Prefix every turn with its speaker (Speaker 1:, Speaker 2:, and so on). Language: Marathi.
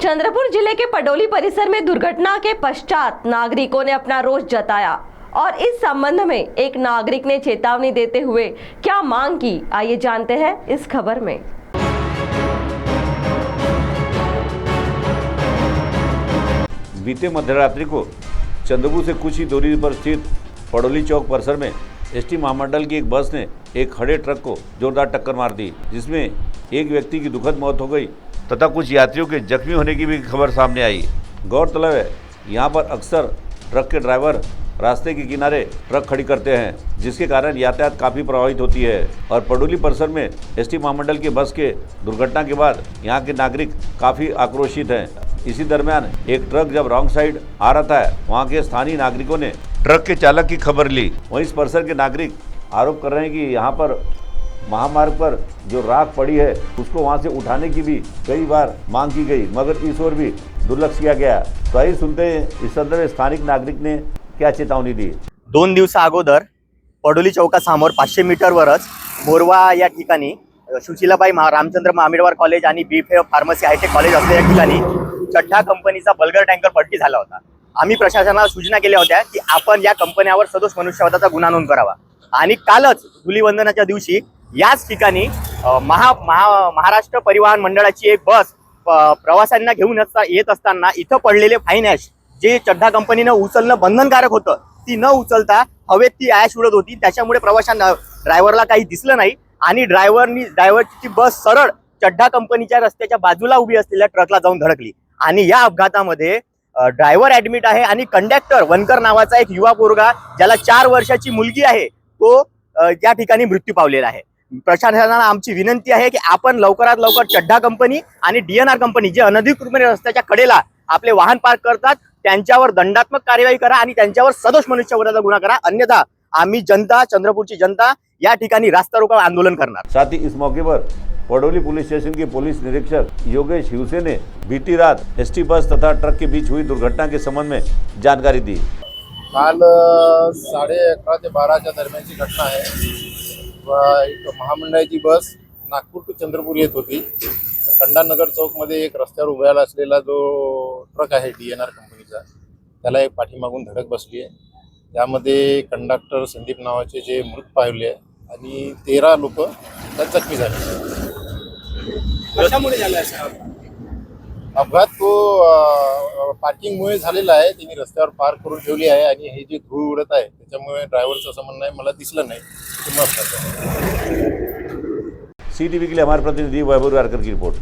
Speaker 1: चंद्रपुर जिले के पडोली परिसर में दुर्घटना के पश्चात नागरिकों ने अपना रोष जताया और इस संबंध में एक नागरिक ने चेतावनी देते हुए क्या मांग की, आइए जानते हैं इस खबर में।
Speaker 2: बीते मध्यरात्रि को चंद्रपुर से कुछ ही दूरी पर स्थित पडोली चौक परिसर में एसटी महामंडल की एक बस ने एक खड़े ट्रक को जोरदार टक्कर मार दी, जिसमें एक व्यक्ति की दुखद मौत हो गई तथा कुछ यात्रियों के जख्मी होने की भी खबर सामने आई। गौरतलब है, यहाँ पर अक्सर ट्रक के ड्राइवर रास्ते के किनारे ट्रक खड़ी करते हैं, जिसके कारण यातायात काफ़ी प्रभावित होती है। और पडोली परिसर में एसटी महामंडल की बस के दुर्घटना के बाद यहाँ के नागरिक काफ़ी आक्रोशित हैं। इसी दरमियान एक ट्रक जब रॉन्ग साइड आ रहा था, वहाँ के स्थानीय नागरिकों ने ट्रक के चालक की खबर ली। वहीं इस परिसर के नागरिक आरोप कर रहे हैं कि यहाँ पर महामार्ग पर जो राख पड़ी है उसको वहाँ से उठाने की भी कई बार मांग की गई, मगर इस ओर भी दुर्लक्ष किया गया। तो आइए सुनते हैं इस संदर्भ में स्थानिक नागरिक ने क्या चेतावनी दी।
Speaker 3: 2 दिवसा अगोदर पडोली चौकासमोर 500 मीटरवरच बोरवा या ठिकाणी सुशीलाबाई रामचंद्र मामिडवार कॉलेज आणि बीफे फार्मसी हायटेक कॉलेज असलेल्या ठिकाणी चड्ढा कंपनीचा बल्गर टँकर पलटी झाला होता। आम्ही प्रशासनाला सूचना केल्या होत्या की आपण या कंपन्यावर सदोष मनुष्यवधाचा गुन्हा नोंद करावा आणि कालच धुलीवंदनाच्या दिवशी याच ठिकाणी महाराष्ट्र परिवहन मंडळाची एक बस प्रवाशांना घेऊन येत असताना इथं पडलेले फाईन ॲश जे चड्ढा कंपनीनं उचलणं बंधनकारक होतं, ती न उचलता हवेत ती ॲश उडत होती। त्याच्यामुळे प्रवाशांना ड्रायव्हरला काही दिसलं नाही आणि ड्रायव्हरची बस सरळ चड्ढा कंपनीच्या रस्त्याच्या बाजूला उभी असलेल्या ट्रकला जाऊन धडकली आणि या अपघातामध्ये ड्रायव्हर ॲडमिट आहे आणि कंडक्टर वनकर नावाचा एक युवा पोरगा ज्याला 4 वर्षाची मुलगी आहे तो या ठिकाणी मृत्यू पावलेला आहे। प्रशासनाला आमची विनंती आहे की आपण लवकरात लवकर चड्ढा कंपनी आणि डीएनआर कंपनी जे अनधिकृतपणे रस्त्याच्या कडेला आपले वाहन पार्क करतात त्यांच्यावर दंडात्मक कार्यवाही करा आणि त्यांच्यावर सदोष मनुष्यवधाचा गुन्हा करा, अन्यथा आम्ही जनता, चंद्रपूरची जनता या ठिकाणी रास्ता रोको आंदोलन करणार।
Speaker 2: साथ ही इस मौके पर पडोली पुलिस स्टेशन के पुलिस निरीक्षक योगेश हिवसे ने बीती रात एसटी बस तथा ट्रक के बीच हुई दुर्घटना के संबंध में जानकारी दी।
Speaker 4: काल 11:30 ते 12च्या दरम्यानची घटना आहे। एक महामंडळाची बस नागपूर ते चंद्रपूर येत होती। कंडानगर चौकमध्ये एक रस्त्यावर उभ्याला असलेला जो ट्रक आहे डीएनआर कंपनीचा, त्याला एक पाठीमागून धडक बसली आहे। त्यामध्ये कंडक्टर संदीप नावाचे जे मृत पावले आणि 13 लोक जखमी झाले।
Speaker 5: कशामुळे झाला असा
Speaker 4: अपघात तो पार्किंगमुळे झालेला आहे। त्यांनी रस्त्यावर पार्क करून ठेवली आहे आणि हे जे धूळ उडत आहे त्याच्यामुळे ड्रायव्हरचं असं म्हणणं आहे मला दिसलं नाही।
Speaker 2: CTV के लिए हमारे प्रतिनिधि वैभव वारकर की रिपोर्ट।